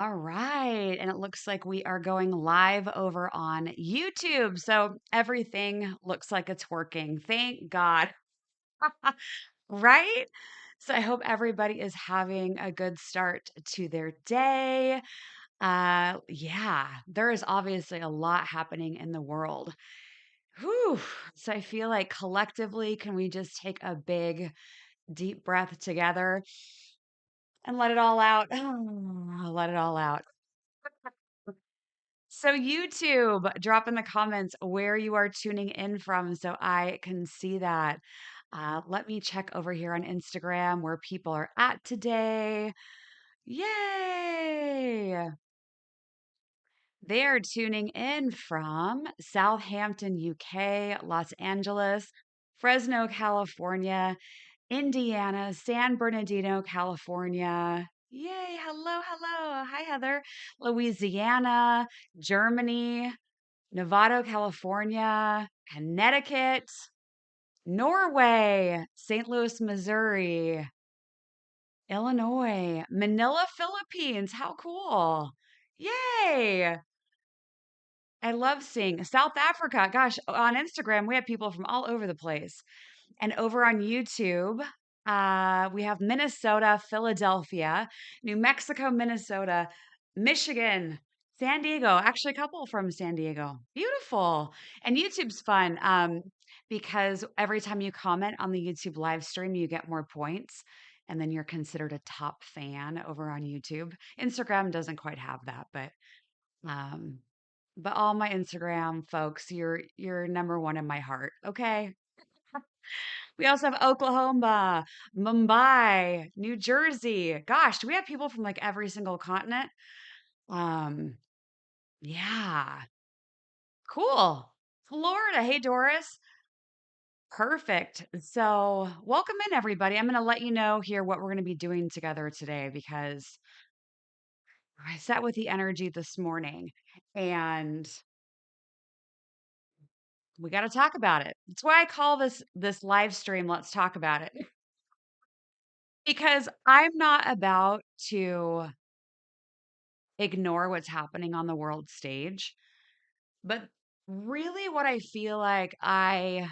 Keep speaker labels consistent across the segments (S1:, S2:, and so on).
S1: All right. And it looks like we are going live over on YouTube. So everything looks like it's working. Thank God. Right? So I hope everybody is having a good start to their day. Yeah, there is obviously a lot happening in the world. Whew. So I feel like collectively, can we just take a big, deep breath together and let it all out? Let it all out. So, YouTube, drop in the comments where you are tuning in from so I can see that. Let me check over here on Instagram where people are at today. Yay! They are tuning in from Southampton, UK, Los Angeles, Fresno, California, Indiana, San Bernardino, California. Yay! Hello, hello. Hi, Heather. Louisiana, Germany, Novato, California, Connecticut, Norway, St. Louis, Missouri, Illinois, Manila, Philippines. How cool! Yay! I love seeing South Africa. Gosh, on Instagram, we have people from all over the place. And over on YouTube, we have Minnesota, Philadelphia, New Mexico, Minnesota, Michigan, San Diego. Actually, a couple from San Diego. Beautiful. And YouTube's fun because every time you comment on the YouTube live stream, you get more points. And then you're considered a top fan over on YouTube. Instagram doesn't quite have that, um, but all my Instagram folks, you're number one in my heart. Okay. We also have Oklahoma, Mumbai, New Jersey. Gosh, do we have people from like every single continent? Um, yeah, cool. Florida. Hey, Doris. Perfect. So, welcome in, everybody. I'm going to let you know here what we're going to be doing together today because I sat with the energy this morning and we got to talk about it. That's why I call this live stream Let's Talk About It because I'm not about to ignore what's happening on the world stage. But really what I feel like I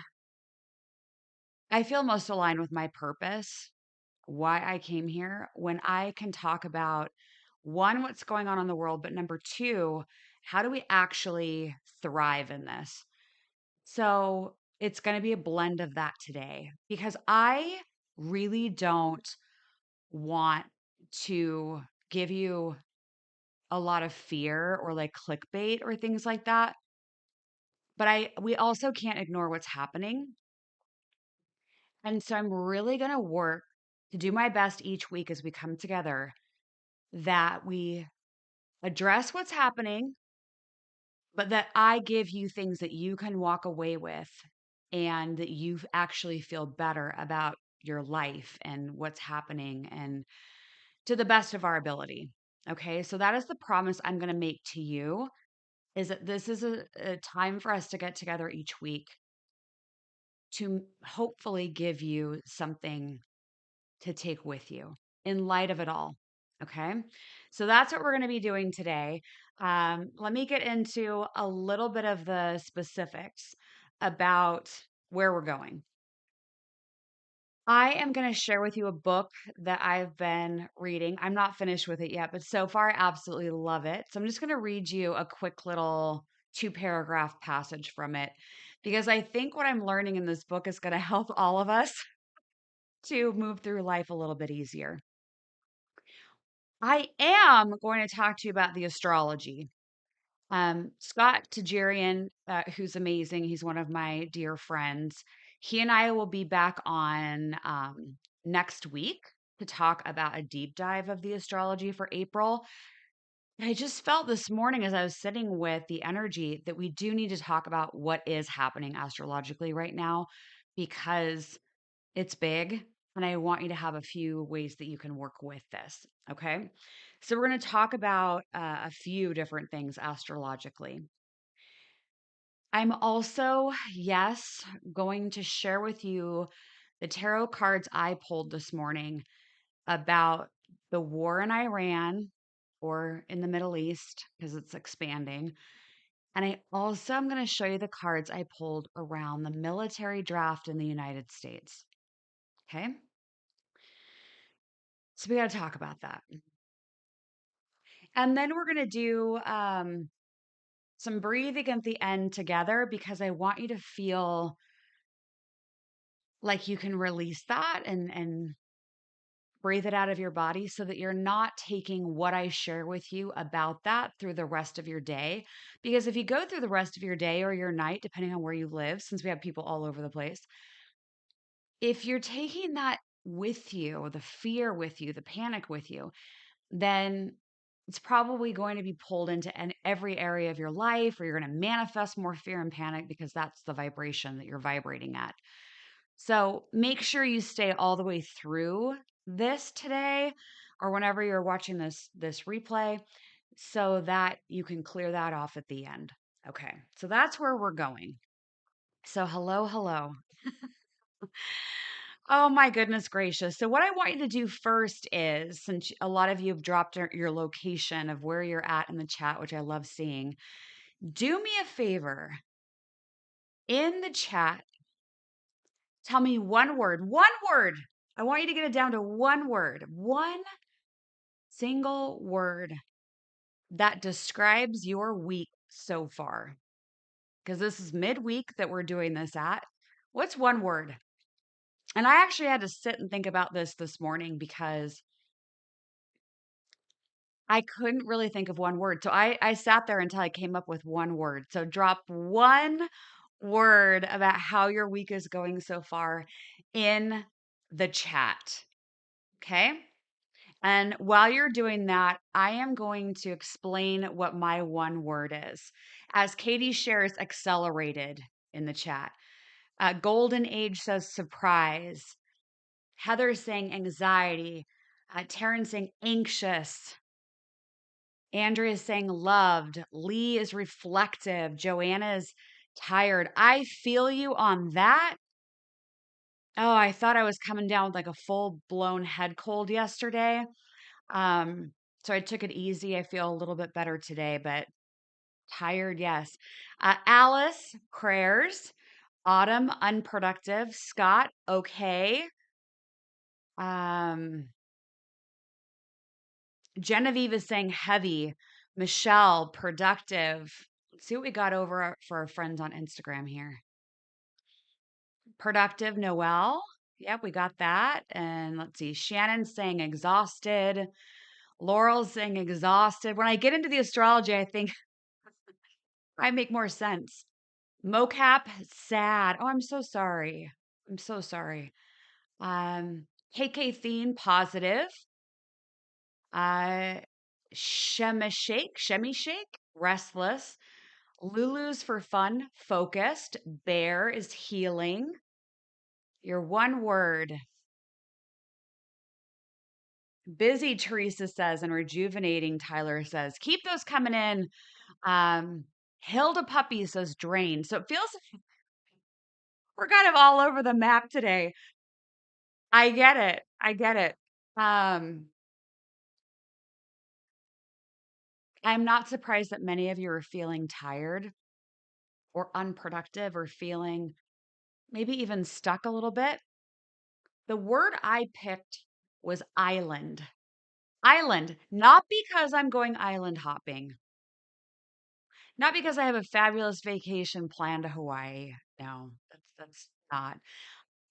S1: feel most aligned with my purpose, why I came here when I can talk about one what's going on in the world, but number two, how do we actually thrive in this? So, it's going to be a blend of that today because I really don't want to give you a lot of fear or like clickbait or things like that. But we also can't ignore what's happening. And so I'm really going to work to do my best each week as we come together that we address what's happening, but that I give you things that you can walk away with and that you actually feel better about your life and what's happening and to the best of our ability. Okay? So that is the promise I'm going to make to you is that this is a time for us to get together each week to hopefully give you something to take with you in light of it all. Okay. So that's what we're going to be doing today. Let me get into a little bit of the specifics about where we're going. I am going to share with you a book that I've been reading. I'm not finished with it yet, but so far I absolutely love it. So I'm just going to read you a quick little two-paragraph passage from it because I think what I'm learning in this book is going to help all of us to move through life a little bit easier. I am going to talk to you about the astrology. Scott Tajirian, who's amazing, he's one of my dear friends. He and I will be back on next week to talk about a deep dive of the astrology for April. I just felt this morning as I was sitting with the energy that we do need to talk about what is happening astrologically right now because it's big, and I want you to have a few ways that you can work with this. Okay. So, we're going to talk about a few different things astrologically. I'm also, yes, going to share with you the tarot cards I pulled this morning about the war in Iran or in the Middle East because it's expanding. And I also am going to show you the cards I pulled around the military draft in the United States. Okay. So we got to talk about that. And then we're going to do some breathing at the end together because I want you to feel like you can release that and breathe it out of your body so that you're not taking what I share with you about that through the rest of your day. Because if you go through the rest of your day or your night, depending on where you live, since we have people all over the place, if you're taking that with you, the fear with you, the panic with you, then it's probably going to be pulled into every area of your life, or you're going to manifest more fear and panic because that's the vibration that you're vibrating at. So make sure you stay all the way through this today or whenever you're watching this replay so that you can clear that off at the end. Okay. So that's where we're going. So hello. Oh my goodness gracious. So what I want you to do first is, since a lot of you have dropped your location of where you're at in the chat, which I love seeing, do me a favor in the chat. Tell me one word. One word. I want you to get it down to one word. One single word that describes your week so far. Because this is midweek that we're doing this at. What's one word? And I actually had to sit and think about this morning because I couldn't really think of one word. So I sat there until I came up with one word. So drop one word about how your week is going so far in the chat. Okay. And while you're doing that, I am going to explain what my one word is. As Katie shares accelerated in the chat, Golden Age says surprise. Heather's saying anxiety. Taryn's saying anxious. Andrea is saying loved. Lee is reflective. Joanna is tired. I feel you on that. Oh, I thought I was coming down with like a full blown head cold yesterday. So I took it easy. I feel a little bit better today, but tired, yes. Alice, prayers. Autumn, unproductive. Scott, okay. Um, Genevieve is saying heavy. Michelle, productive. Let's see what we got over for our friends on Instagram here. Productive, Noel. Yep, we got that. And let's see, Shannon's saying exhausted. Laurel's saying exhausted. When I get into the astrology, I think I make more sense. Mocap, sad. Oh, I'm so sorry. I'm so sorry. KK Theme, positive. Uh, Shemi Shake, restless. Lulu's for fun, focused. Bear is healing. Your one word. Busy, Teresa says, and rejuvenating, Tyler says. Keep those coming in. Hilda Puppy says drain. So it feels we're kind of all over the map today. I get it. I get it. Um, I'm not surprised that many of you are feeling tired or unproductive or feeling maybe even stuck a little bit. The word I picked was island. Island, not because I'm going island hopping, not because I have a fabulous vacation planned to Hawaii. No, that's not.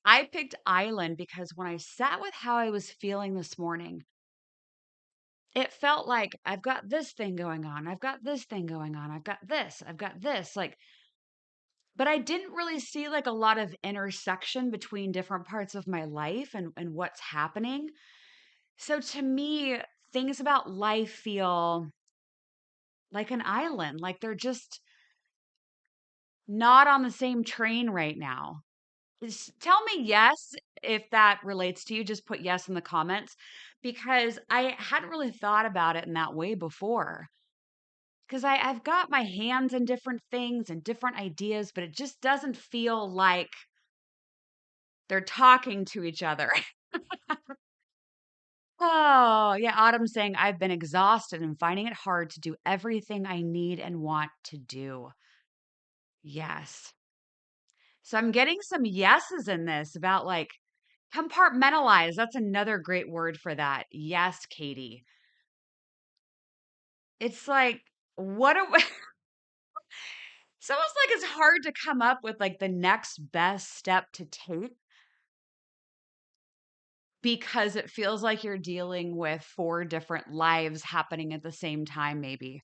S1: I picked island because when I sat with how I was feeling this morning, it felt like I've got this thing going on. I've got this thing going on. I've got this. I've got this. Like, but I didn't really see like a lot of intersection between different parts of my life and what's happening. So to me, things about life feel like an island, like they're just not on the same train right now. Tell me yes if that relates to you. Just put yes in the comments because I hadn't really thought about it in that way before. Because I've got my hands in different things and different ideas, but it just doesn't feel like they're talking to each other. Oh, yeah, Autumn saying, "I've been exhausted and finding it hard to do everything I need and want to do." Yes. So I'm getting some yeses in this about like compartmentalize. That's another great word for that. Yes, Katie. It's like, what do it's almost like it's hard to come up with like the next best step to take because it feels like you're dealing with four different lives happening at the same time, maybe.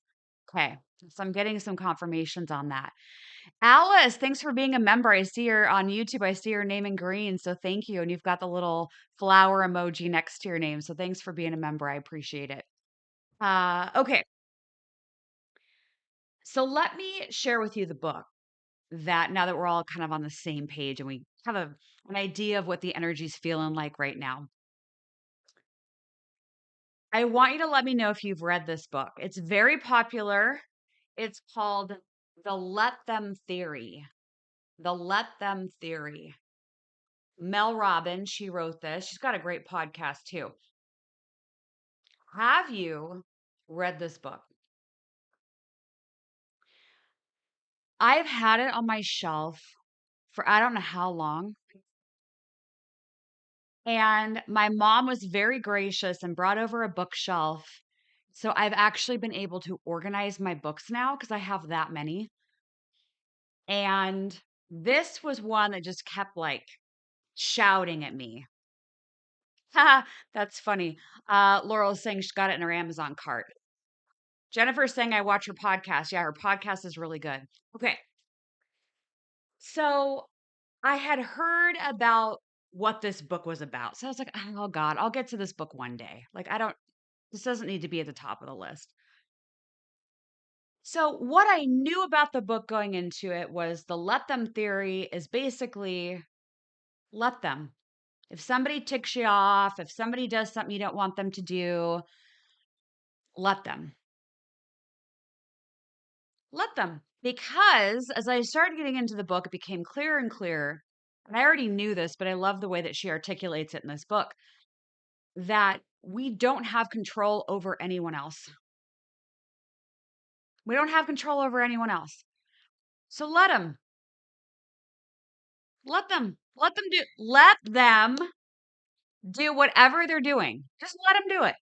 S1: Okay. So I'm getting some confirmations on that. Alice, thanks for being a member. I see you're on YouTube. I see your name in green. So thank you. And you've got the little flower emoji next to your name. So thanks for being a member. I appreciate it. Okay. So let me share with you the book that now that we're all kind of on the same page and we have an idea of what the energy's feeling like right now. I want you to let me know if you've read this book. It's very popular. It's called The Let Them Theory. The Let Them Theory. Mel Robbins, she wrote this. She's got a great podcast too. Have you read this book? I've had it on my shelf for I don't know how long. And my mom was very gracious and brought over a bookshelf. So I've actually been able to organize my books now because I have that many. And this was one that just kept like shouting at me. Ha, that's funny. Laurel's saying she got it in her Amazon cart. Jennifer's saying I watch her podcast. Yeah, her podcast is really good. Okay. So I had heard about what this book was about. So I was like, oh God, I'll get to this book one day. Like, this doesn't need to be at the top of the list. So, what I knew about the book going into it was the let them theory is basically let them. If somebody ticks you off, if somebody does something you don't want them to do, let them. Let them. Because as I started getting into the book, it became clearer and clearer. And I already knew this, but I love the way that she articulates it in this book that we don't have control over anyone else. We don't have control over anyone else. So let them. Let them. Let them do whatever they're doing. Just let them do it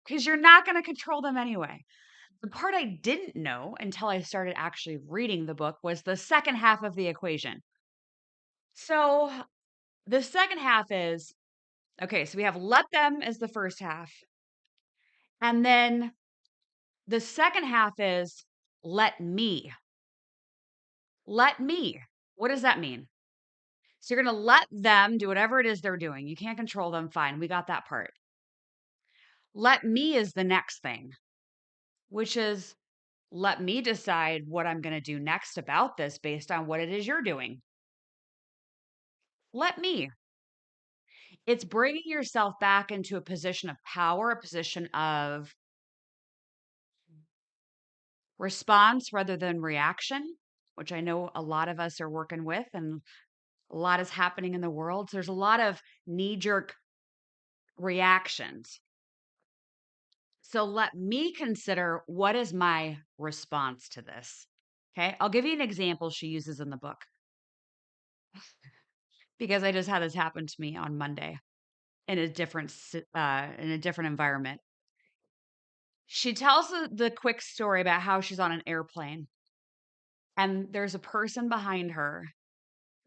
S1: because you're not going to control them anyway. The part I didn't know until I started actually reading the book was the second half of the equation. So the second half is okay, so we have let them as the first half. And then the second half is let me. Let me. What does that mean? So you're going to let them do whatever it is they're doing. You can't control them. Fine. We got that part. Let me is the next thing, which is let me decide what I'm going to do next about this based on what it is you're doing. Let me. It's bringing yourself back into a position of power, a position of response rather than reaction, which I know a lot of us are working with and a lot is happening in the world. So there's a lot of knee jerk reactions. So let me consider what is my response to this. Okay. I'll give you an example she uses in the book because I just had this happen to me on Monday in a different environment. She tells the quick story about how she's on an airplane and there's a person behind her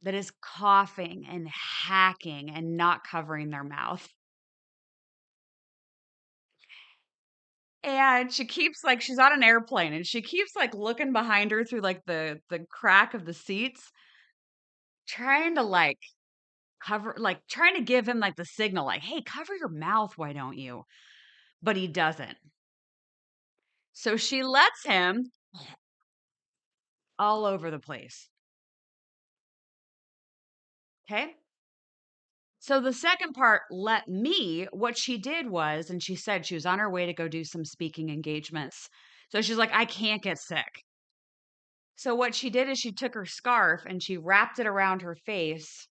S1: that is coughing and hacking and not covering their mouth. And she keeps like she's on an airplane and she keeps like looking behind her through like the crack of the seats, trying to like trying to give him like the signal, like, hey, cover your mouth, why don't you? But he doesn't. So she lets him all over the place. Okay. So the second part, let me, what she did was, and she said she was on her way to go do some speaking engagements. So she's like, I can't get sick. So what she did is she took her scarf and she wrapped it around her face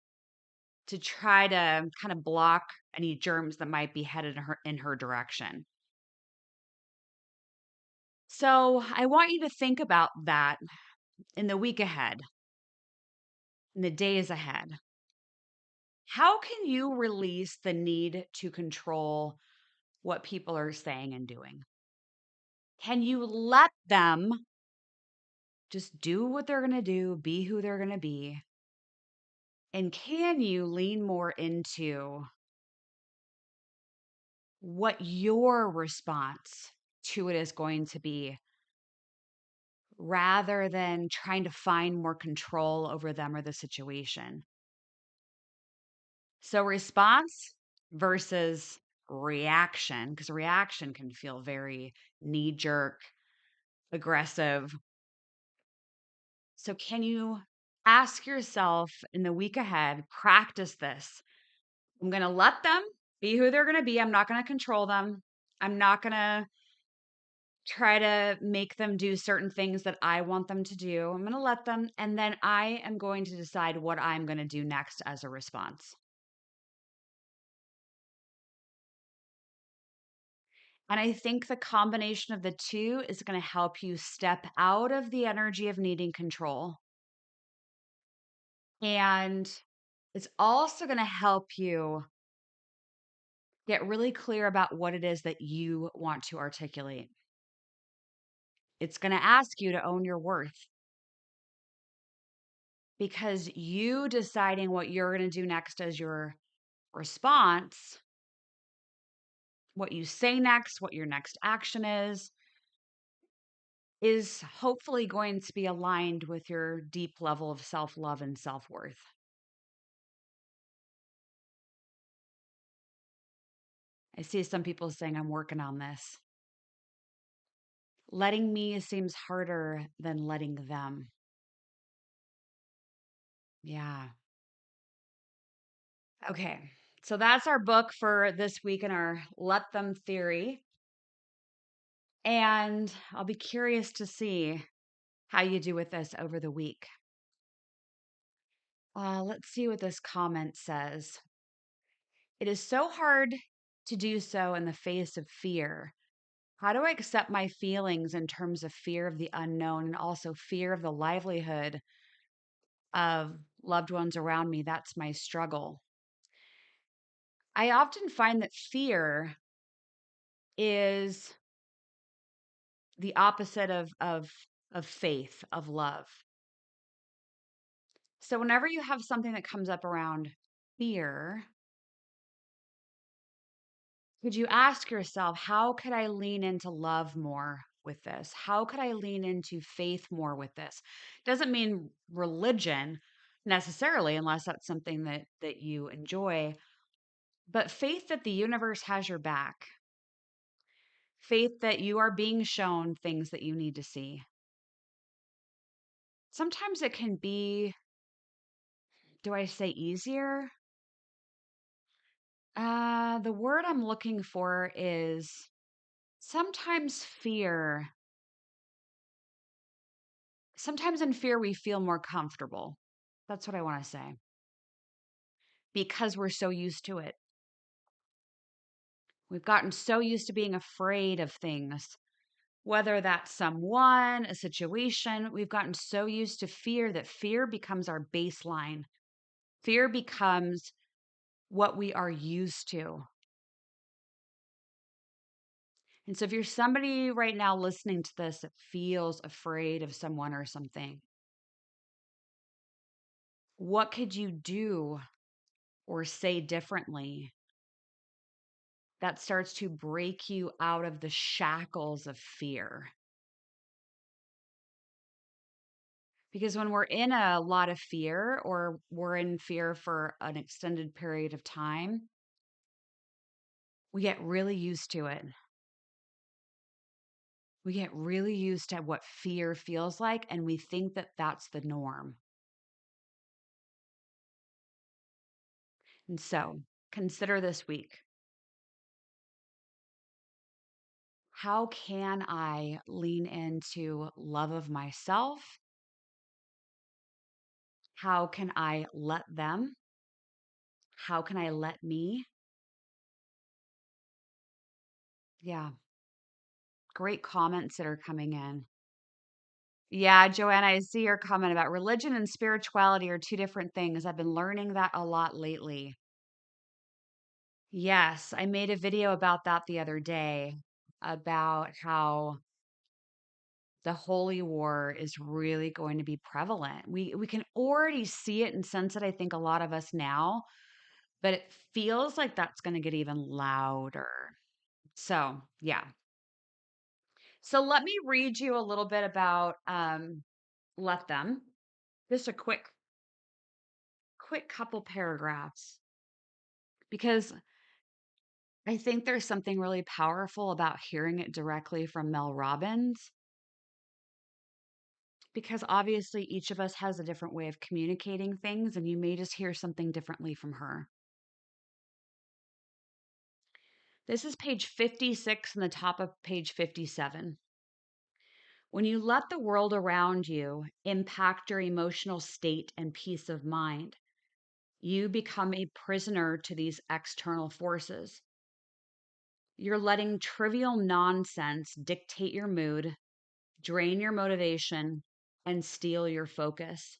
S1: to try to kind of block any germs that might be headed in her direction. So I want you to think about that in the week ahead, in the days ahead. How can you release the need to control what people are saying and doing? Can you let them just do what they're going to do, be who they're going to be? And can you lean more into what your response to it is going to be rather than trying to find more control over them or the situation? So, response versus reaction, because reaction can feel very knee jerk, aggressive. So, can you ask yourself in the week ahead, practice this? I'm going to let them be who they're going to be. I'm not going to control them. I'm not going to try to make them do certain things that I want them to do. I'm going to let them. And then I am going to decide what I'm going to do next as a response. And I think the combination of the two is going to help you step out of the energy of needing control. And it's also going to help you get really clear about what it is that you want to articulate. It's going to ask you to own your worth because you deciding what you're going to do next as your response, what you say next, what your next action is hopefully going to be aligned with your deep level of self love and self worth. I see some people saying, I'm working on this. Letting me seems harder than letting them. Yeah. Okay. So that's our book for this week in our Let Them theory. And I'll be curious to see how you do with this over the week. Let's see what this comment says. It is so hard to do so in the face of fear. How do I accept my feelings in terms of fear of the unknown and also fear of the livelihood of loved ones around me? That's my struggle. I often find that fear is the opposite of faith, of love. So whenever you have something that comes up around fear, could you ask yourself, how could I lean into love more with this? How could I lean into faith more with this? Doesn't mean religion necessarily, unless that's something that you enjoy, but faith that the universe has your back. Faith that you are being shown things that you need to see. Sometimes it can be, do I say easier? The word I'm looking for is sometimes fear. Sometimes in fear, we feel more comfortable. That's what I want to say because we're so used to it. We've gotten so used to being afraid of things, whether that's someone, a situation. We've gotten so used to fear that fear becomes our baseline. Fear becomes what we are used to. And so, if you're somebody right now listening to this that feels afraid of someone or something, what could you do or say differently that starts to break you out of the shackles of fear? Because when we're in a lot of fear or we're in fear for an extended period of time, we get really used to it. We get really used to what fear feels like, and we think that that's the norm. And so consider this week, how can I lean into love of myself? How can I let them? How can I let me? Yeah, great comments that are coming in. Yeah, Joanna, I see your comment about religion and spirituality are two different things. I've been learning that a lot lately. Yes, I made a video about that the other day about how the holy war is really going to be prevalent. We can already see it and sense it, I think, a lot of us now, but it feels like that's going to get even louder. So, yeah. So let me read you a little bit about let them. Just a quick couple paragraphs because I think there's something really powerful about hearing it directly from Mel Robbins because obviously each of us has a different way of communicating things and you may just hear something differently from her. This is page 56 and the top of page 57. When you let the world around you impact your emotional state and peace of mind, you become a prisoner to these external forces. You're letting trivial nonsense dictate your mood, drain your motivation, and steal your focus.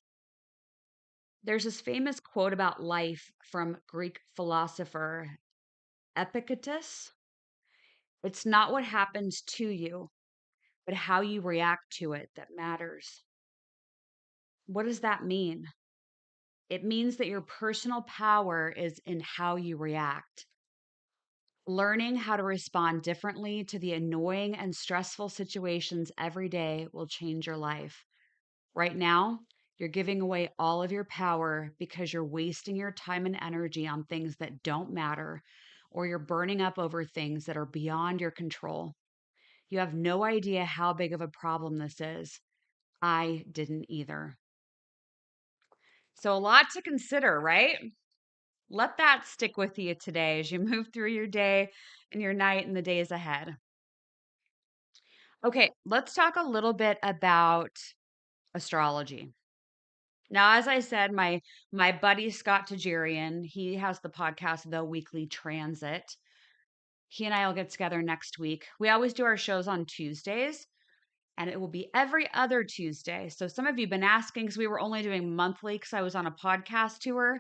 S1: There's this famous quote about life from Greek philosopher Epictetus. It's not what happens to you, but how you react to it that matters. What does that mean? It means that your personal power is in how you react. Learning how to respond differently to the annoying and stressful situations every day will change your life. Right now, you're giving away all of your power because you're wasting your time and energy on things that don't matter, or you're burning up over things that are beyond your control. You have no idea how big of a problem this is. I didn't either. So, a lot to consider, right? Let that stick with you today as you move through your day and your night and the days ahead. Okay, let's talk a little bit about astrology. Now, as I said, my buddy Scott Tajirian, he has the podcast The Weekly Transit. He and I will get together next week. We always do our shows on Tuesdays, and it will be every other Tuesday. So some of you have been asking because we were only doing monthly because I was on a podcast tour,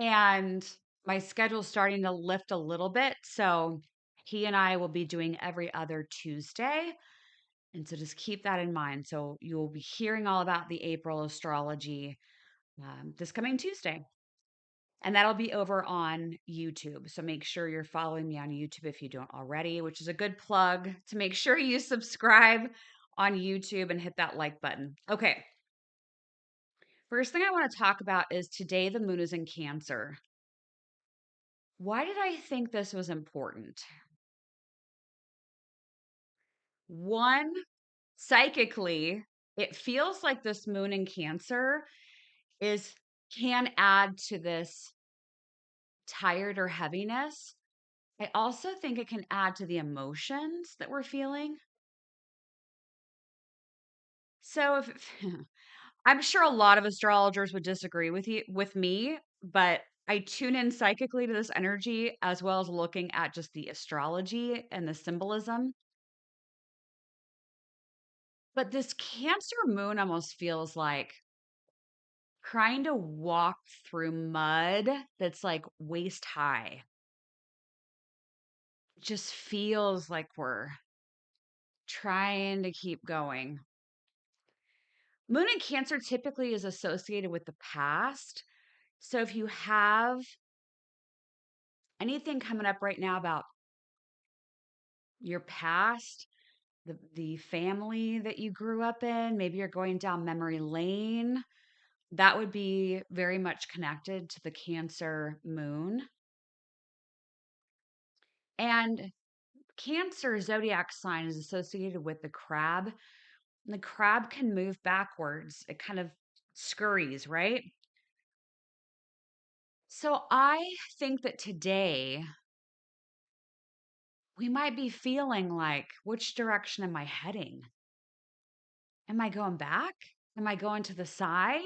S1: and my schedule's starting to lift a little bit. So he and I will be doing every other Tuesday. And so just keep that in mind. So you'll be hearing all about the April astrology this coming Tuesday. And that'll be over on YouTube. So make sure you're following me on YouTube if you don't already, which is a good plug to make sure you subscribe on YouTube and hit that like button. Okay. First thing I want to talk about is today the moon is in Cancer. Why did I think this was important? One, psychically, it feels like this moon in Cancer is can add to this tired or heaviness. I also think it can add to the emotions that we're feeling. So if I'm sure a lot of astrologers would disagree with me, but I tune in psychically to this energy as well as looking at just the astrology and the symbolism. But this Cancer moon almost feels like trying to walk through mud that's like waist high. Just feels like we're trying to keep going. Moon in Cancer typically is associated with the past. So if you have anything coming up right now about your past, the family that you grew up in, maybe you're going down memory lane, that would be very much connected to the Cancer moon. And Cancer zodiac sign is associated with the crab. And the crab can move backwards. It kind of scurries, right? So I think that today we might be feeling like, which direction am I heading? Am I going back? Am I going to the side?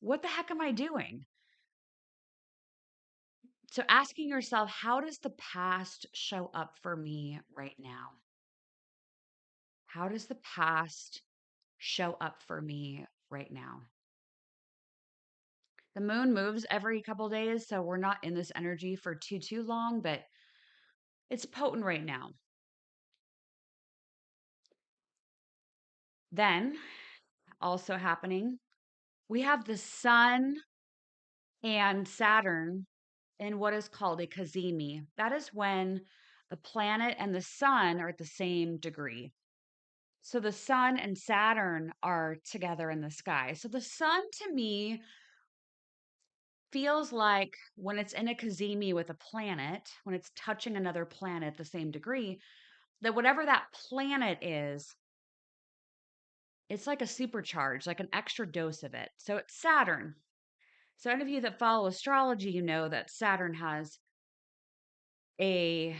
S1: What the heck am I doing? So asking yourself, how does the past show up for me right now? How does the past show up for me right now? The moon moves every couple days, so we're not in this energy for too long, but it's potent right now. Then, also happening, we have the sun and Saturn in what is called a cazimi. That is when the planet and the sun are at the same degree. So the sun and Saturn are together in the sky. So the sun to me feels like when it's in a cazimi with a planet, when it's touching another planet the same degree, that whatever that planet is, it's like a supercharge, like an extra dose of it. So it's Saturn. So any of you that follow astrology, you know that Saturn has a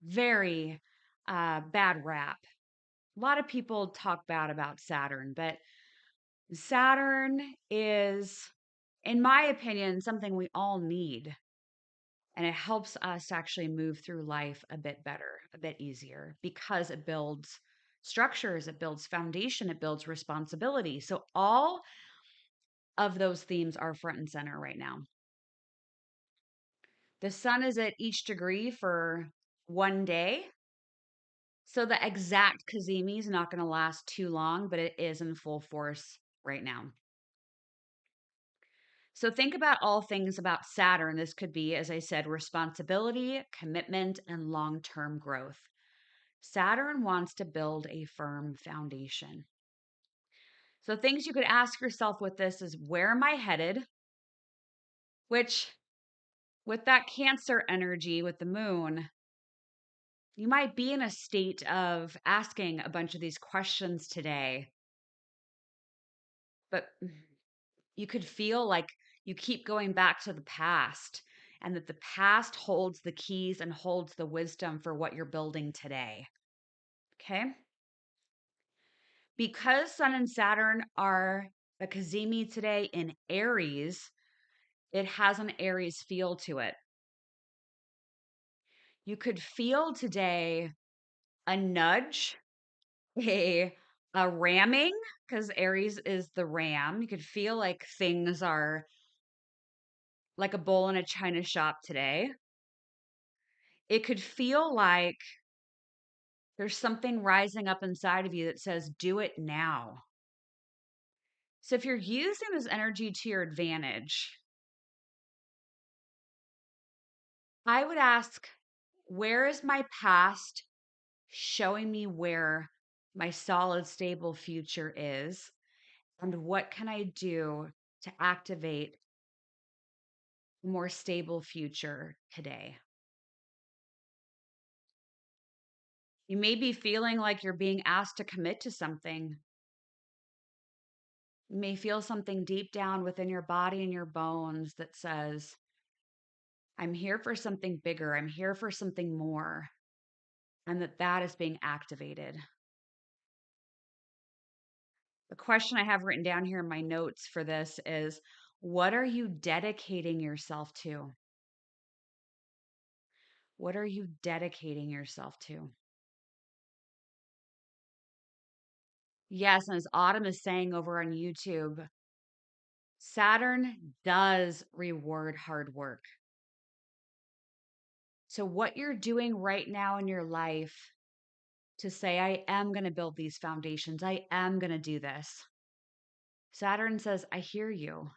S1: very bad rap. A lot of people talk bad about Saturn, but Saturn is, in my opinion, something we all need. And it helps us actually move through life a bit better, a bit easier, because it builds structures, it builds foundation, it builds responsibility. So all of those themes are front and center right now. The sun is at each degree for one day. So the exact Kazemi is not going to last too long, but it is in full force right now. So think about all things about Saturn. This could be, as I said, responsibility, commitment, and long term growth. Saturn wants to build a firm foundation. So things you could ask yourself with this is, where am I headed? Which, with that Cancer energy with the moon, you might be in a state of asking a bunch of these questions today, but you could feel like you keep going back to the past and that the past holds the keys and holds the wisdom for what you're building today. Okay? Because Sun and Saturn are a Kazemi today in Aries, it has an Aries feel to it. You could feel today a nudge, a a ramming, because Aries is the ram. You could feel like things are like a bull in a china shop today. It could feel like there's something rising up inside of you that says, do it now. So if you're using this energy to your advantage, I would ask, where is my past showing me where my solid, stable future is? And what can I do to activate a more stable future today? You may be feeling like you're being asked to commit to something. You may feel something deep down within your body and your bones that says, I'm here for something bigger. I'm here for something more. And that is being activated. The question I have written down here in my notes for this is, what are you dedicating yourself to? What are you dedicating yourself to? Yes, and as Autumn is saying over on YouTube, Saturn does reward hard work. So, what you're doing right now in your life to say, I am going to build these foundations, I am going to do this. Saturn says, I hear you,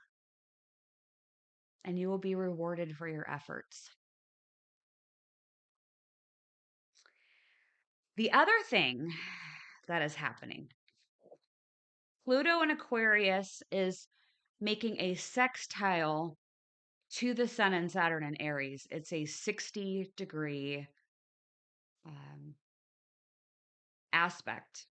S1: and you will be rewarded for your efforts. The other thing that is happening, Pluto in Aquarius is making a sextile to the Sun and Saturn in Aries. It's a 60-degree um, aspect.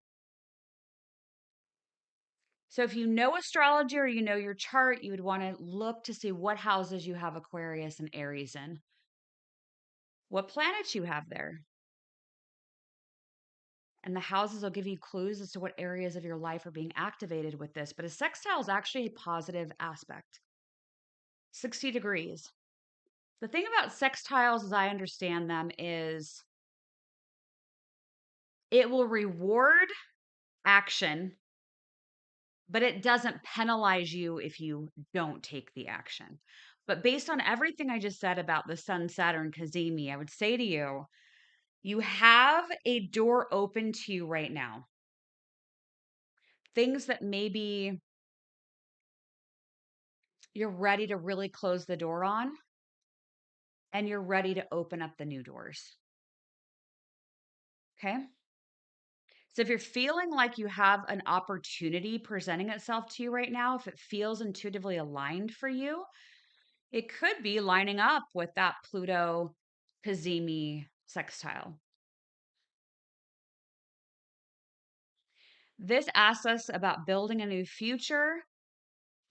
S1: So if you know astrology or you know your chart, you would want to look to see what houses you have Aquarius and Aries in, what planets you have there. And the houses will give you clues as to what areas of your life are being activated with this. But a sextile is actually a positive aspect. 60 degrees. The thing about sextiles, as I understand them, is it will reward action, but it doesn't penalize you if you don't take the action. But based on everything I just said about the Sun Saturn Cazimi, I would say to you, you have a door open to you right now. Things that maybe you're ready to really close the door on, and you're ready to open up the new doors. Okay. So if you're feeling like you have an opportunity presenting itself to you right now, if it feels intuitively aligned for you, it could be lining up with that Pluto Cazimi sextile. This asks us about building a new future,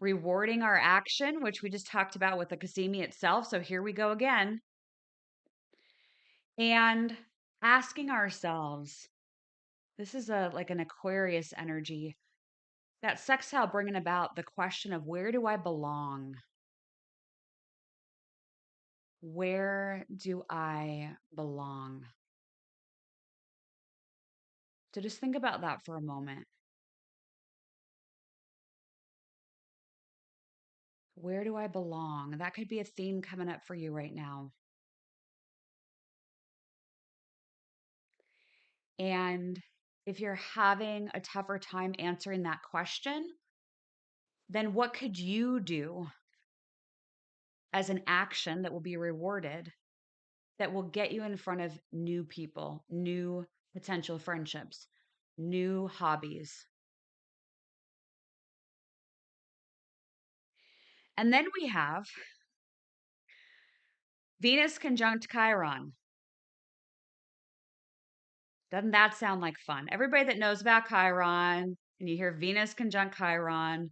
S1: rewarding our action, which we just talked about with the Cazimi itself. So here we go again. And asking ourselves, this is like an Aquarius energy, that sextile bringing about the question of where do I belong? Where do I belong? So just think about that for a moment. Where do I belong? That could be a theme coming up for you right now. And if you're having a tougher time answering that question, then what could you do as an action that will be rewarded, that will get you in front of new people, new potential friendships, new hobbies? And then we have Venus conjunct Chiron. Doesn't that sound like fun? Everybody that knows about Chiron and you hear Venus conjunct Chiron,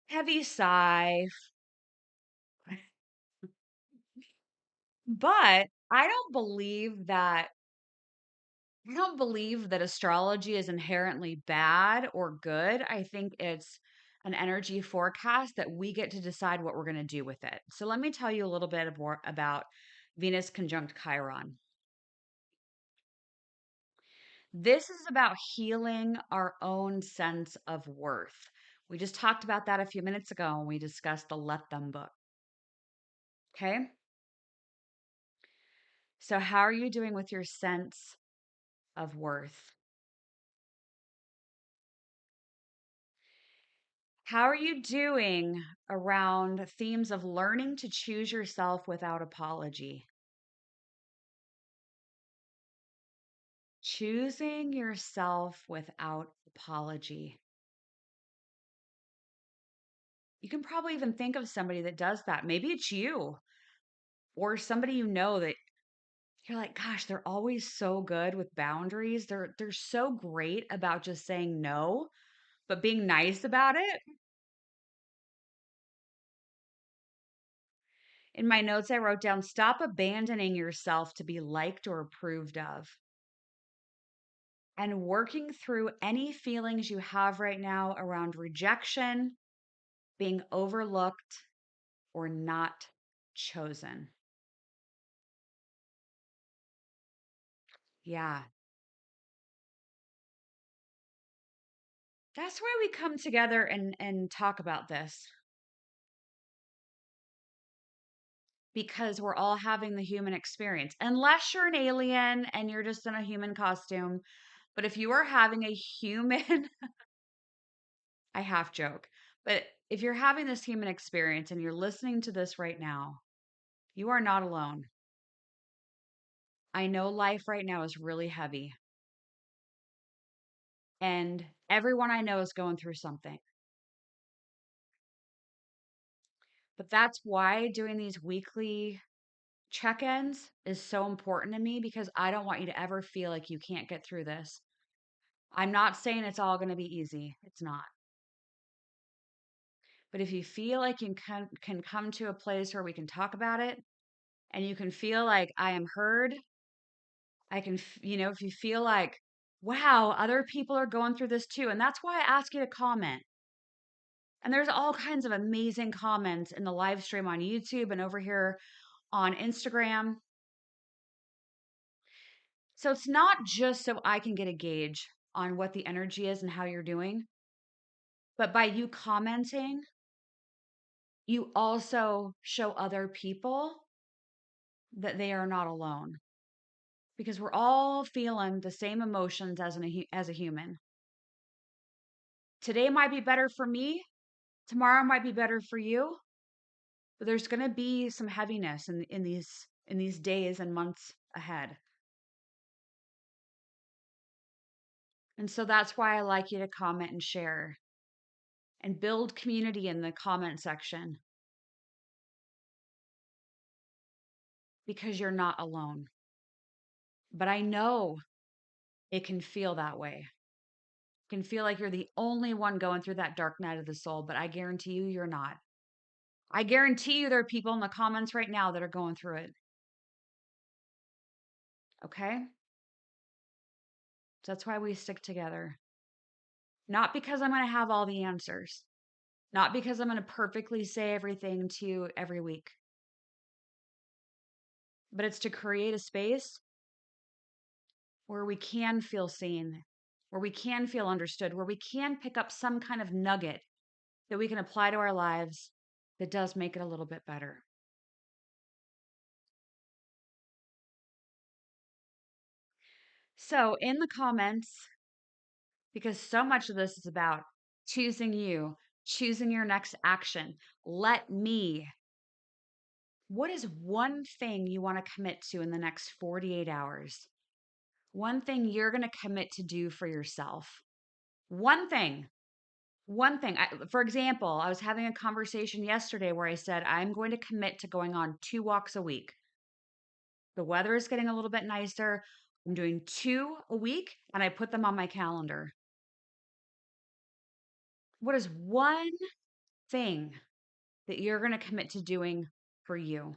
S1: heavy sigh. But I don't believe that astrology is inherently bad or good. I think it's an energy forecast that we get to decide what we're going to do with it. So let me tell you a little bit more about Venus conjunct Chiron. This is about healing our own sense of worth. We just talked about that a few minutes ago when we discussed the Let Them book. Okay. So, how are you doing with your sense of worth? How are you doing around themes of learning to choose yourself without apology? Choosing yourself without apology. You can probably even think of somebody that does that. Maybe it's you or somebody you know that you're like, gosh, they're always so good with boundaries. They're so great about just saying no, but being nice about it. In my notes, I wrote down, stop abandoning yourself to be liked or approved of, and working through any feelings you have right now around rejection, being overlooked, or not chosen. Yeah, that's why we come together and talk about this, because we're all having the human experience. Unless you're an alien and you're just in a human costume. But if you are having a human, I half joke, but if you're having this human experience and you're listening to this right now, you are not alone. I know life right now is really heavy, and everyone I know is going through something. But that's why doing these weekly check ins is so important to me, because I don't want you to ever feel like you can't get through this. I'm not saying it's all going to be easy, it's not. But if you feel like you can come to a place where we can talk about it and you can feel like I am heard, if you feel like, wow, other people are going through this too. And that's why I ask you to comment. And there's all kinds of amazing comments in the live stream on YouTube and over here on Instagram. So it's not just so I can get a gauge on what the energy is and how you're doing, but by you commenting, you also show other people that they are not alone because we're all feeling the same emotions as a human. Today might be better for me, tomorrow might be better for you, but there's going to be some heaviness in these days and months ahead. And so that's why I like you to comment and share and build community in the comment section because you're not alone. But I know it can feel that way. It can feel like you're the only one going through that dark night of the soul, but I guarantee you, you're not. I guarantee you, there are people in the comments right now that are going through it. Okay? So that's why we stick together. Not because I'm going to have all the answers, not because I'm going to perfectly say everything to you every week, but it's to create a space where we can feel seen, where we can feel understood, where we can pick up some kind of nugget that we can apply to our lives that does make it a little bit better. So, in the comments, because so much of this is about choosing you, choosing your next action, let me. What is one thing you want to commit to in the next 48 hours? One thing you're going to commit to do for yourself. One thing. One thing. For example, I was having a conversation yesterday where I said, I'm going to commit to going on 2 walks a week. The weather is getting a little bit nicer. I'm doing 2 a week, and I put them on my calendar. What is one thing that you're going to commit to doing for you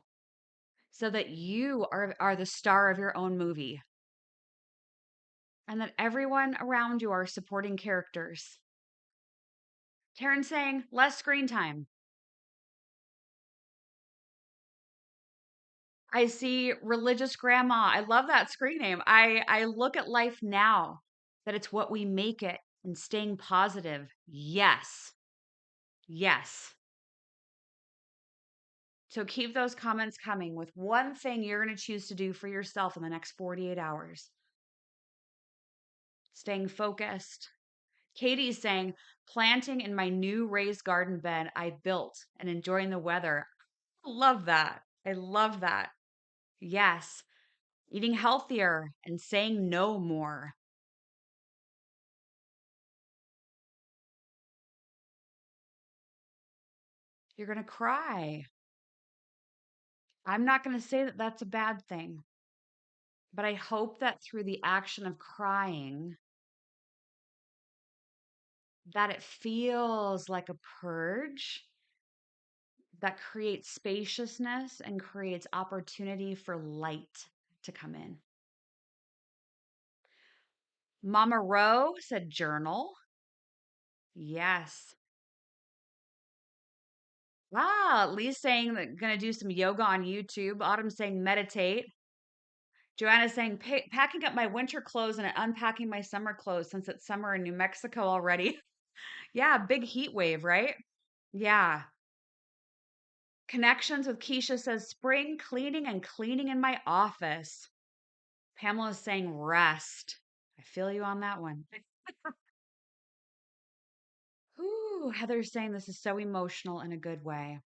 S1: so that you are the star of your own movie and that everyone around you are supporting characters? Taryn's saying less screen time. I see religious grandma. I love that screen name. I look at life now that it's what we make it and staying positive. Yes. Yes. So keep those comments coming with one thing you're going to choose to do for yourself in the next 48 hours. Staying focused. Katie's saying, planting in my new raised garden bed I built and enjoying the weather. I love that. I love that. Yes. Eating healthier and saying no more. You're going to cry. I'm not going to say that that's a bad thing, but I hope that through the action of crying, that it feels like a purge that creates spaciousness and creates opportunity for light to come in. Mama Ro said journal. Yes. Lee's saying that gonna do some yoga on YouTube. Autumn's saying meditate. Joanna's saying packing up my winter clothes and unpacking my summer clothes since it's summer in New Mexico already. Yeah, big heat wave, right? Yeah. Connections with Keisha says spring cleaning and cleaning in my office. Pamela's saying rest. I feel you on that one. Ooh, Heather's saying this is so emotional in a good way.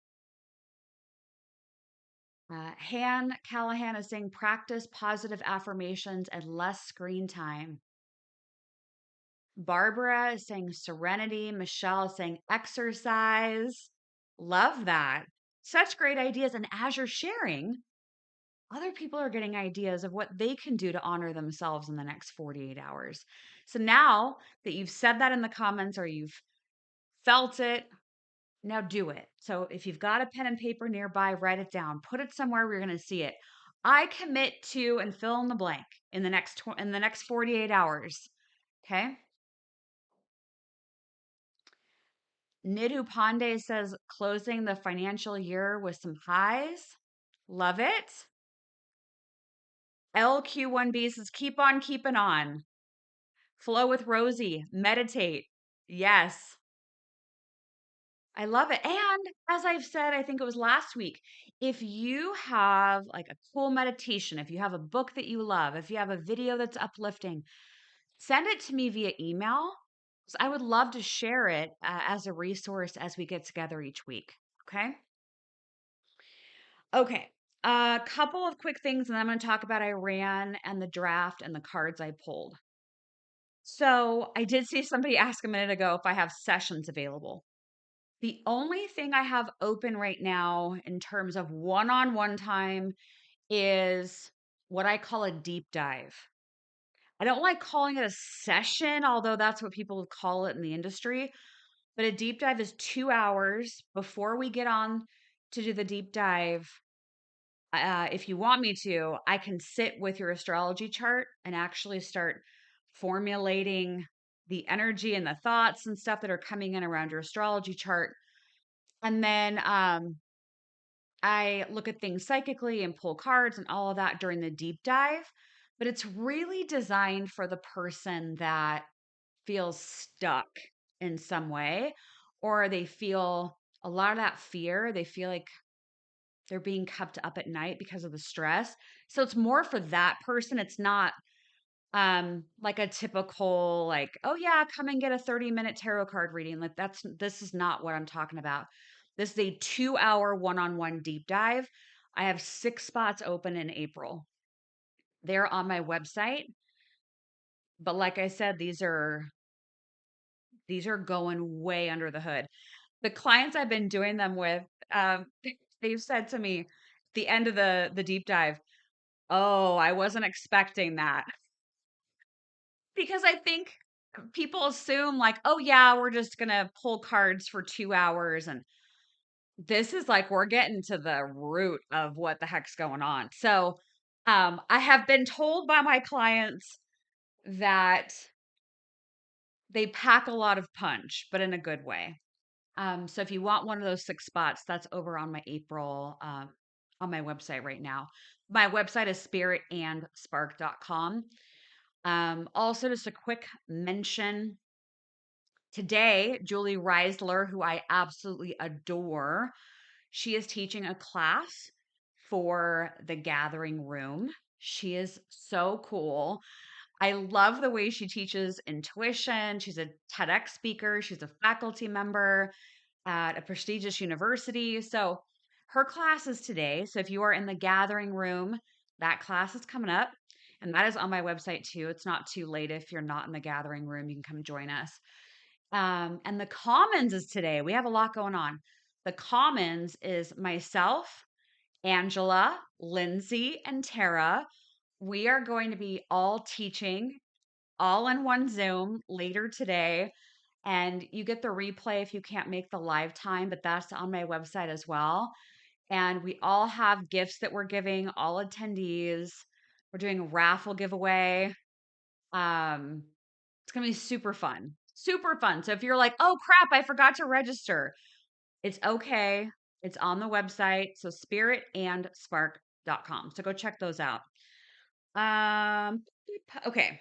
S1: Han Callahan is saying practice positive affirmations and less screen time. Barbara is saying serenity. Michelle is saying exercise. Love that. Such great ideas. And as you're sharing, other people are getting ideas of what they can do to honor themselves in the next 48 hours. So now that you've said that in the comments or you've felt it, now do it. So if you've got a pen and paper nearby, write it down. Put it somewhere where you're going to see it. I commit to and fill in the blank in the next 48 hours. Okay? Nidhu Pandey says closing the financial year with some highs. Love it. LQ1B says keep on keeping on. Flow with Rosie. Meditate. Yes. I love it. And as I've said, I think it was last week, if you have like a cool meditation, if you have a book that you love, if you have a video that's uplifting, send it to me via email. 'Cause I would love to share it as a resource as we get together each week. Okay. Okay. A couple of quick things, and then I'm going to talk about Iran and the draft and the cards I pulled. So I did see somebody ask a minute ago if I have sessions available. The only thing I have open right now in terms of one-on-one time is what I call a deep dive. I don't like calling it a session, although that's what people call it in the industry. But a deep dive is 2 hours before we get on to do the deep dive. If you want me to, I can sit with your astrology chart and actually start formulating the energy and the thoughts and stuff that are coming in around your astrology chart. And then I look at things psychically and pull cards and all of that during the deep dive. But it's really designed for the person that feels stuck in some way, or they feel a lot of that fear. They feel like they're being kept up at night because of the stress. So it's more for that person. It's not like a typical like, oh yeah, come and get a 30-minute tarot card reading. Like this is not what I'm talking about. This is a 2-hour one-on-one deep dive. I have 6 spots open in April. They're on my website. But like I said, these are going way under the hood. The clients I've been doing them with, um, they've said to me at the end of the deep dive, "Oh, I wasn't expecting that." Because I think people assume like, "Oh yeah, we're just gonna pull cards for 2 hours," and this is like we're getting to the root of what the heck's going on. So, I have been told by my clients that they pack a lot of punch, but in a good way. So if you want one of those 6 spots, that's over on my April, on my website right now. My website is spiritandspark.com. Also, just a quick mention today, Julie Reisler, who I absolutely adore, she is teaching a class for the gathering room. She is so cool. I love the way she teaches intuition. She's a TEDx speaker, she's a faculty member at a prestigious university. So her class is today. So if you are in the gathering room, that class is coming up. And that is on my website too. It's not too late if you're not in the gathering room. You can come join us. And the Commons is today. We have a lot going on. The Commons is myself, Angela, Lindsay, and Tara. We are going to be all teaching all in one Zoom later today. And you get the replay if you can't make the live time, but that's on my website as well. And we all have gifts that we're giving all attendees. We're doing a raffle giveaway. Um, it's gonna be super fun. Super fun. So if you're like, oh crap, I forgot to register, it's okay. It's on the website. So spiritandspark.com. So go check those out. Um, okay.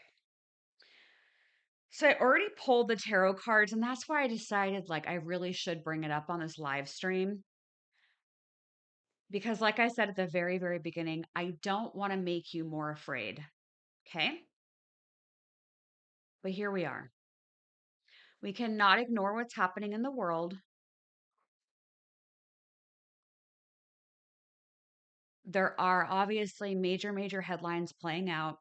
S1: So I already pulled the tarot cards, and that's why I decided like I really should bring it up on this live stream. Because, like I said at the very, very beginning, I don't want to make you more afraid. Okay. But here we are. We cannot ignore what's happening in the world. There are obviously major, major headlines playing out.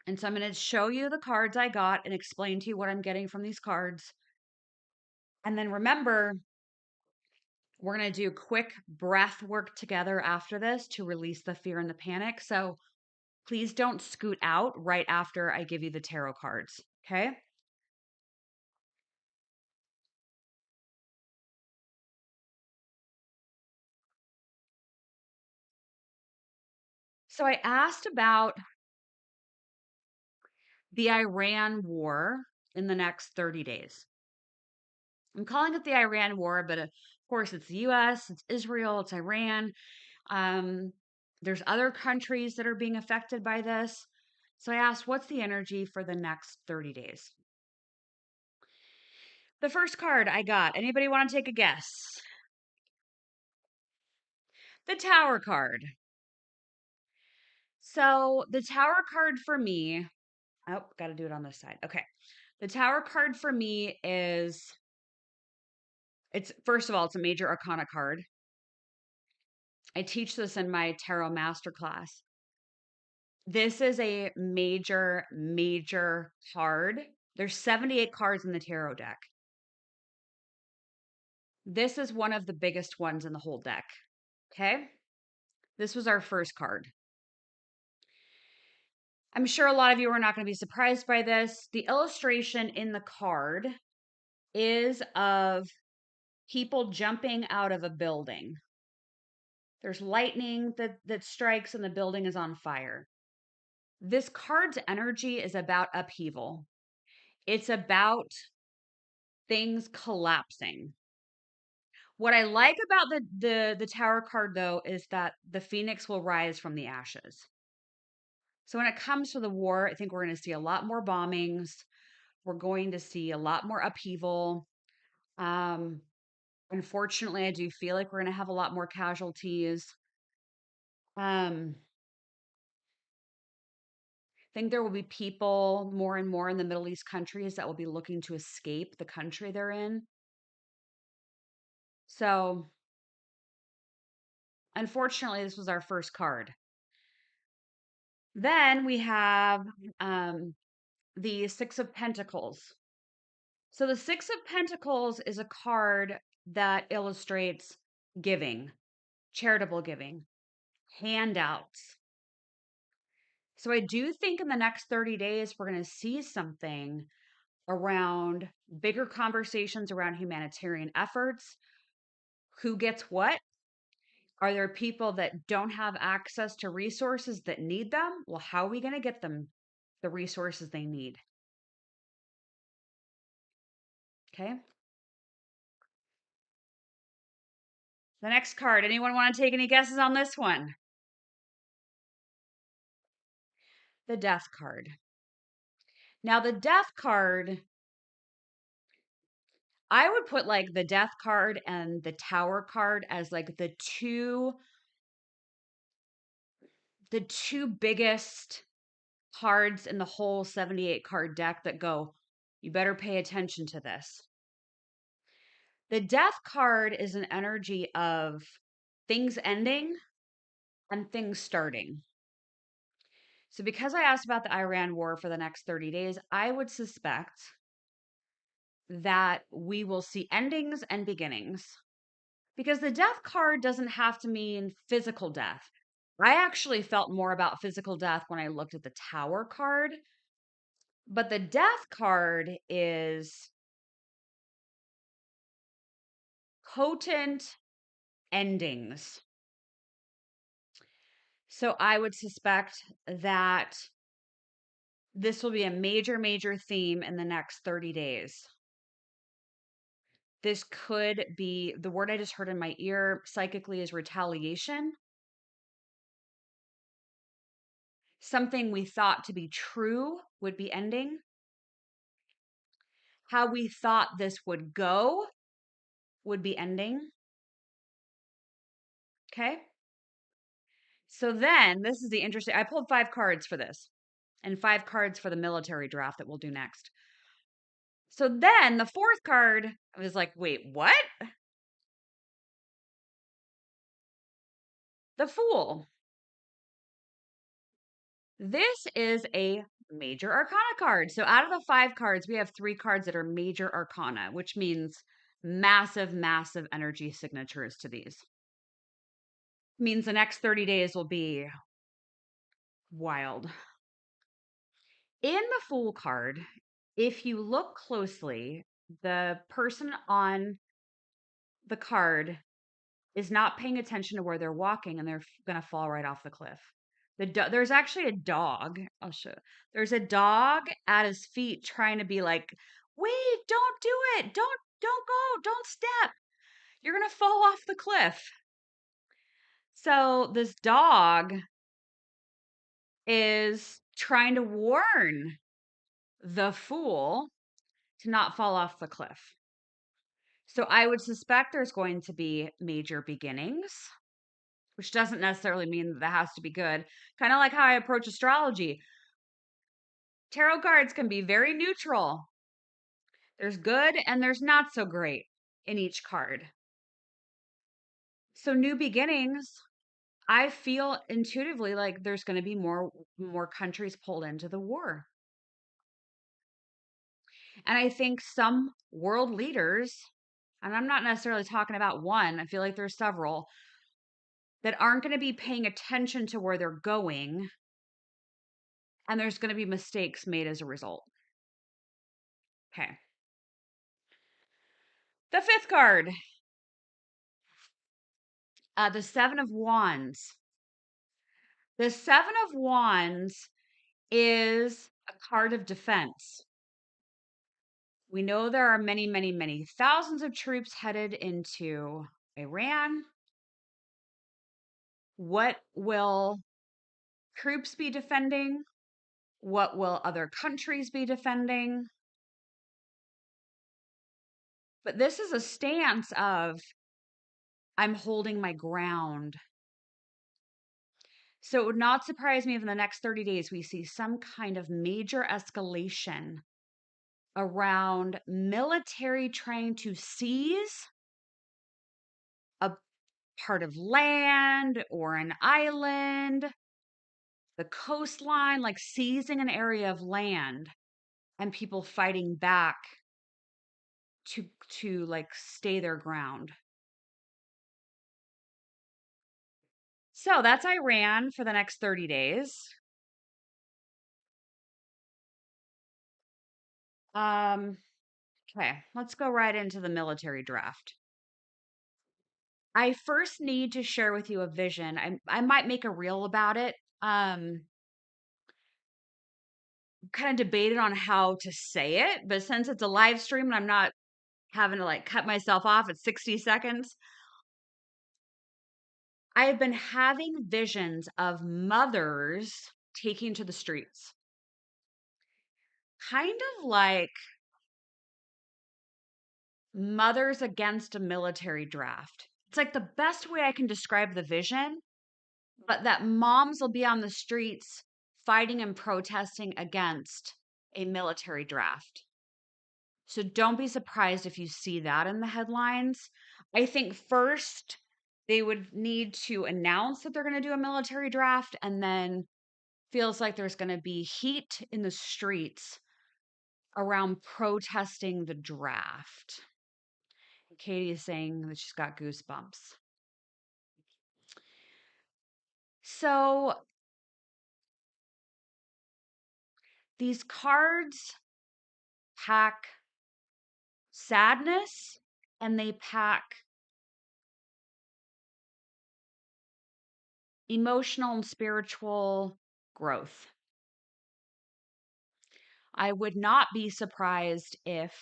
S1: And so I'm going to show you the cards I got and explain to you what I'm getting from these cards. And then remember, we're going to do quick breath work together after this to release the fear and the panic. So please don't scoot out right after I give you the tarot cards. Okay. So I asked about the Iran war in the next 30 days. I'm calling it the Iran war, but of course it's the US, it's Israel, it's Iran. Um, there's other countries that are being affected by this. So I asked, what's the energy for the next 30 days? The first card I got, anybody want to take a guess? The Tower card. So the Tower card for me, oh, got to do it on this side. Okay. The Tower card for me is, it's first of all, it's a major arcana card. I teach this in my tarot masterclass. This is a major, major card. There's 78 cards in the tarot deck. This is one of the biggest ones in the whole deck. Okay. This was our first card. I'm sure a lot of you are not going to be surprised by this. The illustration in the card is of people jumping out of a building. There's lightning that strikes and the building is on fire. This card's energy is about upheaval. It's about things collapsing. What I like about the Tower card though is that the phoenix will rise from the ashes. So when it comes to the war, I think we're going to see a lot more bombings. We're going to see a lot more upheaval. Um, Unfortunately, I do feel like we're going to have a lot more casualties. I think there will be people more and more in the Middle East countries that will be looking to escape the country they're in. So, unfortunately, this was our first card. Then we have the Six of Pentacles. So, the Six of Pentacles is a card that illustrates giving, charitable giving, handouts. So, I do think in the next 30 days, we're going to see something around bigger conversations around humanitarian efforts. Who gets what? Are there people that don't have access to resources that need them? Well, how are we going to get them the resources they need? Okay. The next card. Anyone want to take any guesses on this one? The Death card. Now, the Death card, I would put like the Death card and the Tower card as like the two biggest cards in the whole 78 card deck that go, you better pay attention to this. The Death card is an energy of things ending and things starting. So, because I asked about the Iran war for the next 30 days, I would suspect that we will see endings and beginnings because the Death card doesn't have to mean physical death. I actually felt more about physical death when I looked at the Tower card, but the Death card is potent endings. So I would suspect that this will be a major, major theme in the next 30 days. This could be the word I just heard in my ear psychically is retaliation. Something we thought to be true would be ending. How we thought this would go would be ending. Okay. So then this is the interesting. I pulled 5 cards for this and 5 cards for the military draft that we'll do next. So then the fourth card, I was like, wait, what? The Fool. This is a major arcana card. So out of the 5 cards, we have 3 cards that are major arcana, which means massive, massive energy signatures to these. Means the next 30 days will be wild. In the Fool card, if you look closely, the person on the card is not paying attention to where they're walking and they're going to fall right off the cliff. There's actually a dog. I'll show. There's a dog at his feet trying to be like, "Wait, don't do it. Don't Don't go, don't step. You're going to fall off the cliff. So this dog is trying to warn the fool to not fall off the cliff. So I would suspect there's going to be major beginnings, which doesn't necessarily mean that has to be good. Kind of like how I approach astrology. Tarot cards can be very neutral. There's good and there's not so great in each card. So new beginnings, I feel intuitively like there's going to be more countries pulled into the war. And I think some world leaders, and I'm not necessarily talking about one, I feel like there's several that aren't going to be paying attention to where they're going, and there's going to be mistakes made as a result. Okay. The fifth card, the Seven of Wands. The Seven of Wands is a card of defense. We know there are many, many, many thousands of troops headed into Iran. What will troops be defending? What will other countries be defending? But this is a stance of I'm holding my ground. So it would not surprise me if in the next 30 days we see some kind of major escalation around military trying to seize a part of land or an island, the coastline, like seizing an area of land and people fighting back to like stay their ground. So that's Iran for the next 30 days. Okay, let's go right into the military draft. I first need to share with you a vision. I might make a reel about it. Kind of debated on how to say it, but since it's a live stream and I'm not having to like cut myself off at 60 seconds, I have been having visions of mothers taking to the streets. Kind of like mothers against a military draft. It's like the best way I can describe the vision, but that moms will be on the streets fighting and protesting against a military draft. So don't be surprised if you see that in the headlines. I think first they would need to announce that they're going to do a military draft, and then feels like there's going to be heat in the streets around protesting the draft. Katie is saying that she's got goosebumps. So these cards pack sadness and they pack emotional and spiritual growth. I would not be surprised if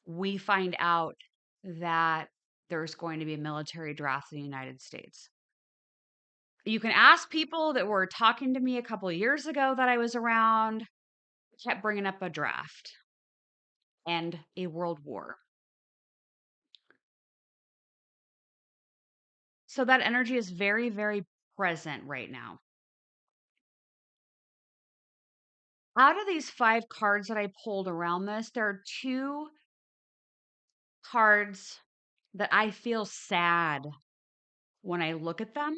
S1: we find out that there's going to be a military draft in the United States. You can ask people that were talking to me a couple of years ago that I was around, kept bringing up a draft and a world war. So that energy is very, very present right now. Out of these 5 cards that I pulled around this, there are 2 cards that I feel sad when I look at them.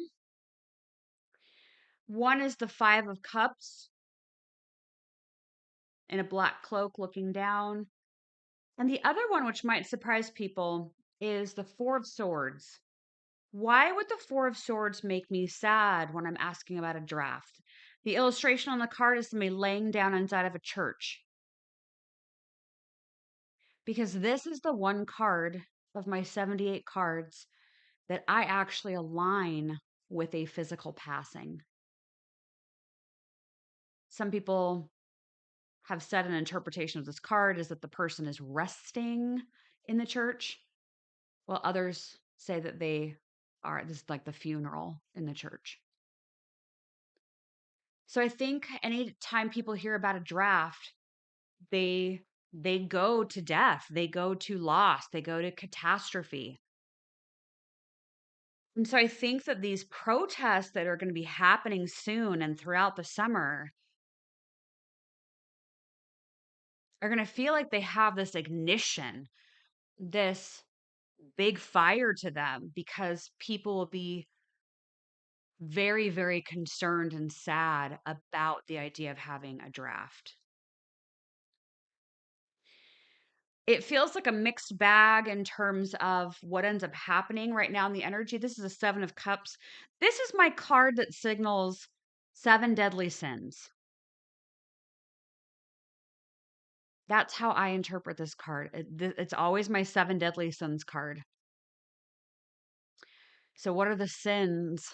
S1: One is the 5 of Cups in a black cloak looking down. And the other one, which might surprise people, is the 4 of Swords. Why would the 4 of Swords make me sad when I'm asking about a draft? The illustration on the card is somebody laying down inside of a church. Because this is the one card of my 78 cards that I actually align with a physical passing. Some people have said an interpretation of this card is that the person is resting in the church, while others say that they are, this is like the funeral in the church. So I think anytime people hear about a draft, they they go to death, they go to loss, they go to catastrophe. And so I think that these protests that are going to be happening soon and throughout the summer are going to feel like they have this ignition, this big fire to them, because people will be very, very concerned and sad about the idea of having a draft. It feels like a mixed bag in terms of what ends up happening right now in the energy. This is a 7 of Cups. This is my card that signals 7 deadly sins. That's how I interpret this card. It's always my 7 deadly sins card. So, what are the sins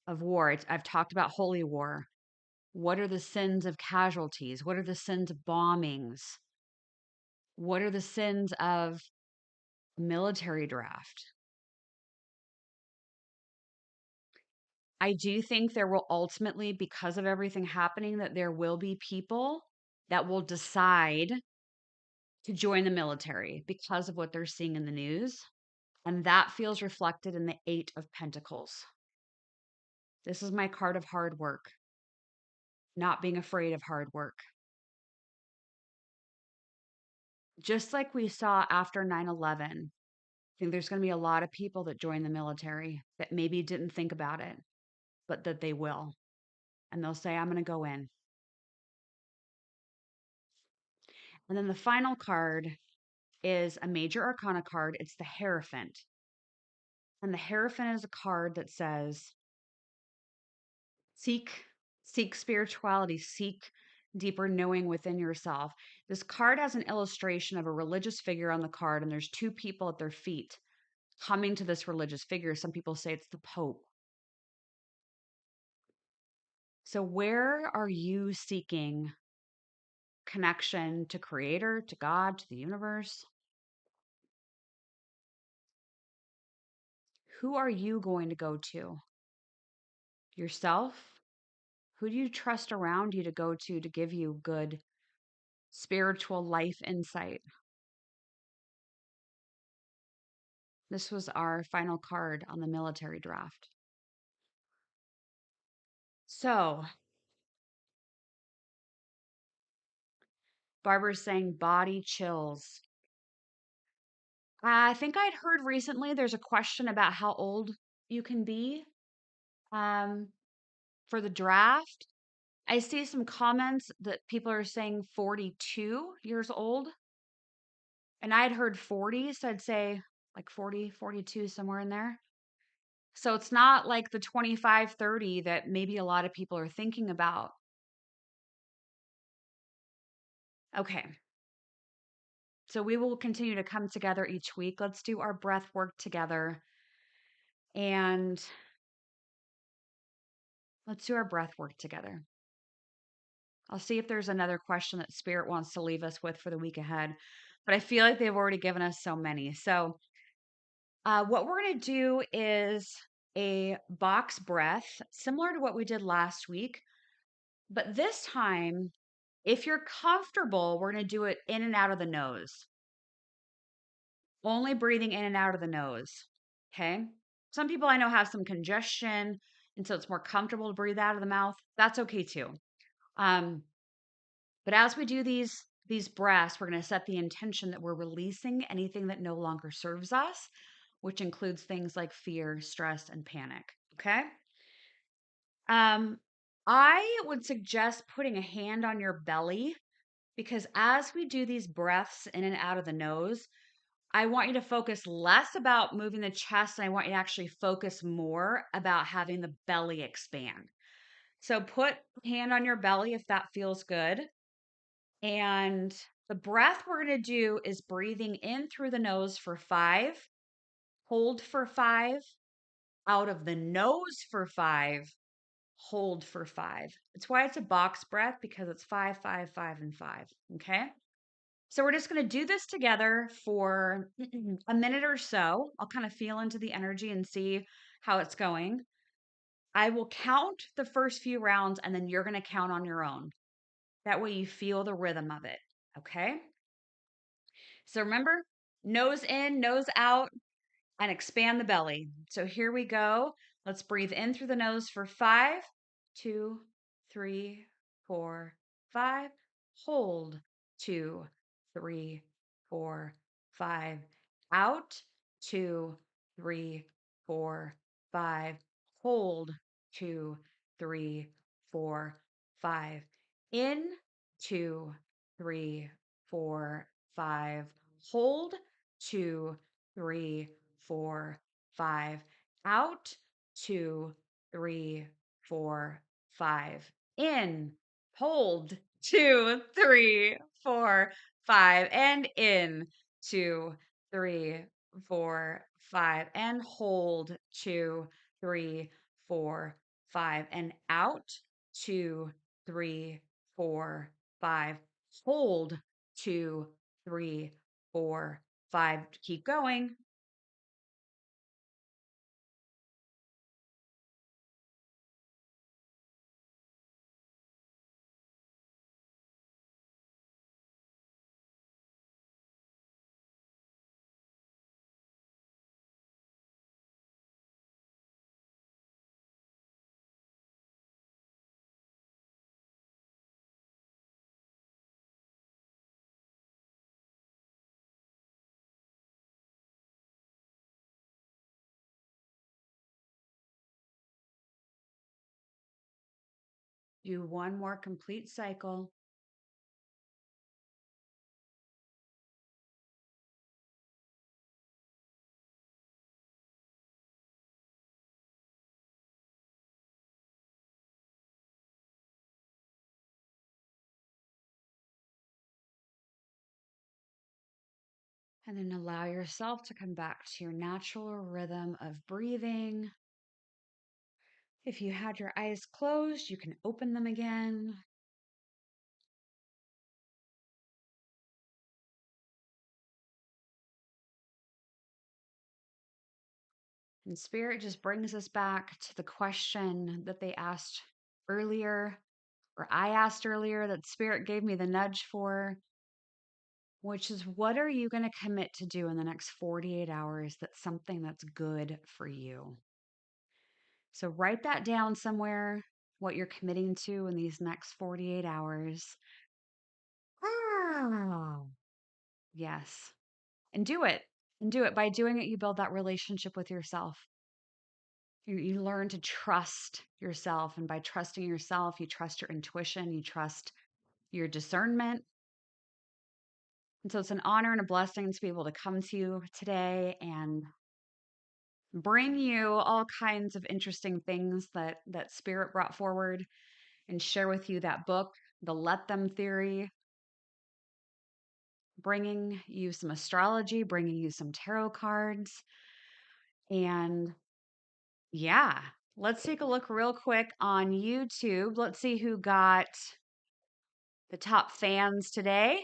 S1: of war? I've talked about holy war. What are the sins of casualties? What are the sins of bombings? What are the sins of military draft? I do think there will ultimately, because of everything happening, that there will be people that will decide to join the military because of what they're seeing in the news. And that feels reflected in the 8 of Pentacles. This is my card of hard work, not being afraid of hard work. Just like we saw after 9/11, I think there's going to be a lot of people that join the military that maybe didn't think about it, but that they will. And they'll say, I'm going to go in. And then the final card is a major arcana card. It's the Hierophant. And the Hierophant is a card that says, seek, seek spirituality, seek deeper knowing within yourself. This card has an illustration of a religious figure on the card, and there's 2 people at their feet coming to this religious figure. Some people say it's the Pope. So, where are you seeking connection to Creator, to God, to the universe? Who are you going to go to? Yourself? Who do you trust around you to go to give you good spiritual life insight? This was our final card on the military draft. So, Barbara's saying body chills. I think I'd heard recently there's a question about how old you can be um, for the draft. I see some comments that people are saying 42 years old, and I'd heard 40, so I'd say like 40, 42, somewhere in there. So it's not like the 25, 30 that maybe a lot of people are thinking about. Okay. So we will continue to come together each week. Let's do our breath work together. And let's do our breath work together. I'll see if there's another question that Spirit wants to leave us with for the week ahead. But I feel like they've already given us so many. So what we're going to do is a box breath, similar to what we did last week. But this time, if you're comfortable, we're going to do it in and out of the nose. Only breathing in and out of the nose. Okay. Some people I know have some congestion, and so it's more comfortable to breathe out of the mouth. That's okay too. Um, but as we do these breaths, we're going to set the intention that we're releasing anything that no longer serves us, which includes things like fear, stress, and panic. Okay. Um, I would suggest putting a hand on your belly, because as we do these breaths in and out of the nose, I want you to focus less about moving the chest, and I want you to actually focus more about having the belly expand. So put a hand on your belly if that feels good. And the breath we're going to do is breathing in through the nose for 5, hold for 5, out of the nose for 5, hold for 5. It's why it's a box breath, because it's 5, 5, 5, and 5. Okay. So we're just going to do this together for a minute or so. I'll kind of feel into the energy and see how it's going. I will count the first few rounds and then you're going to count on your own. That way you feel the rhythm of it. Okay. So remember, nose in, nose out, and expand the belly. So here we go. Let's breathe in through the nose for 5, 2, 3, 4, 5. Hold 2, 3, 4, 5. Out 2, 3, 4, 5. Hold 2, 3, 4, 5. In 2, 3, 4, 5. Hold 2, 3, 4, 5. Out 2, 3, 4, 5. In. Hold 2, 3, 4, 5. And in 2, 3, 4, 5. And hold 2, 3, 4, 5. And out 2, 3, 4, 5. Hold 2, 3, 4, 5. Keep going. Do one more complete cycle. And then allow yourself to come back to your natural rhythm of breathing. If you had your eyes closed, you can open them again. And spirit just brings us back to the question that they asked earlier, or I asked earlier, that spirit gave me the nudge for, which is what are you going to commit to do in the next 48 hours that's something that's good for you? So write that down somewhere, what you're committing to in these next 48 hours. Ah, yes. And do it. And do it. By doing it, you build that relationship with yourself. You learn to trust yourself. And by trusting yourself, you trust your intuition, you trust your discernment. And so it's an honor and a blessing to be able to come to you today and bring you all kinds of interesting things that spirit brought forward and share with you that book, The Let Them Theory, bringing you some astrology, bringing you some tarot cards. And yeah, let's take a look real quick on YouTube. Let's see who got the top fans today.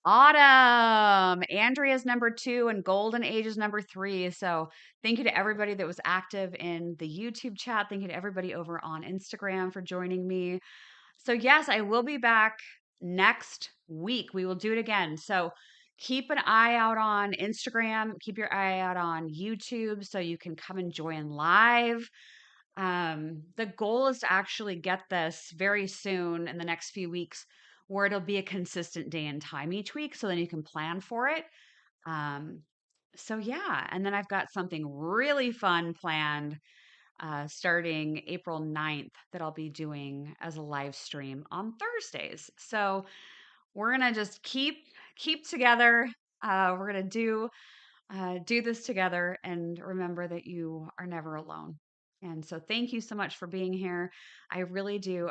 S1: Autumn. Andrea's number 2 and Golden Age is number 3. So thank you to everybody that was active in the YouTube chat. Thank you to everybody over on Instagram for joining me. So yes, I will be back next week. We will do it again. So keep an eye out on Instagram. Keep your eye out on YouTube so you can come and join live. The goal is to actually get this very soon in the next few weeks where it'll be a consistent day and time each week so then you can plan for it. Um, so yeah, and then I've got something really fun planned starting April 9th that I'll be doing as a live stream on Thursdays. So we're gonna just keep together. We're gonna do this together and remember that you are never alone. And so thank you so much for being here. I really do